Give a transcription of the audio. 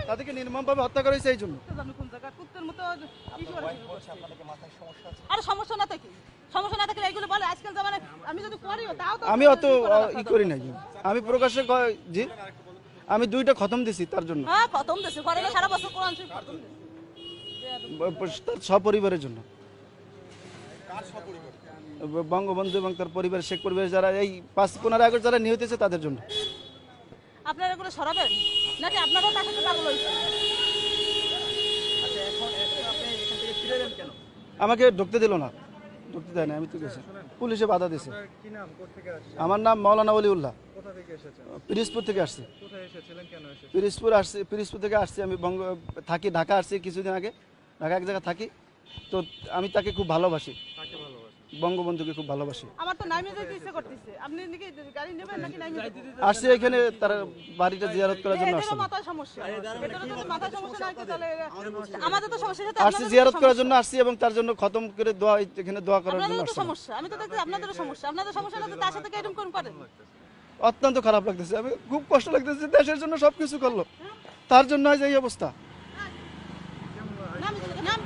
তাদেরকে নির্মমভাবে হত্যা করা হয়েছে এই জন্য। আরে সমস্যা না থাকে, সমস্যা না থাকলে এইগুলো বলে আজকাল জামানায় আমি যদি করিও তাও তো আমি অত ই করি নাই, আমি প্রকাশ্যে জি আমি 2টা খতম দিছি তার জন্য, হ্যাঁ খতম দেশে করে না সারা বছর কোরআন শরীফ খতম দেশে তার সপরিবারের জন্য। বঙ্গবন্ধু এবং তার পরিবার, শেখ পরিবার যারা এই 5-15 আগস্ট যারা নিহত হয়েছে তাদের জন্য। আপনারা এগুলো সরাবেন নাকি আপনারাও তার সাথে পাগল হয়েছে? আমাকে ঢুকতে দিল না, ঢুকতে দেয় না, আমি তো গেছি, পুলিশে বাধা দিয়েছে। আমার নাম মাওলানা ওলিউল্লাহ, পিরিজপুর থেকে আসছি। পিরিজপুর থেকে আসছি, আমি থাকি ঢাকা আসছি কিছুদিন আগে, ঢাকা এক জায়গায় থাকি। তো আমি তাকে খুব ভালোবাসি, বঙ্গবন্ধুকে খুব ভালোবাসি। আমার তো নাইমে যেতে ইচ্ছে করতেছে, আপনি নাকি গাড়ি নেবেন নাকি নাইমে আসছি এখানে তার বাড়িটা জিয়ারত করার জন্য আসছি। মাথায় সমস্যা, এটা যদি মাথায় সমস্যা না হয় তাহলে আমাদের তো সমস্যা সাথে আসছি জিয়ারত করার জন্য আসছি এবং তার জন্য খতম করে দোয়া, এখানে দোয়া করার জন্য আপনাদের তো আসছি। সমস্যা, আমি তো দেখছি আপনাদেরও সমস্যা, আপনাদের সমস্যা না তো তার সাথে এরকম কোন পারেন? অত্যন্ত খারাপ লাগতেছে, আমি খুব কষ্ট লাগতেছে, দেশের জন্য সবকিছু করলো, তার জন্য আজ এই অবস্থা। নাম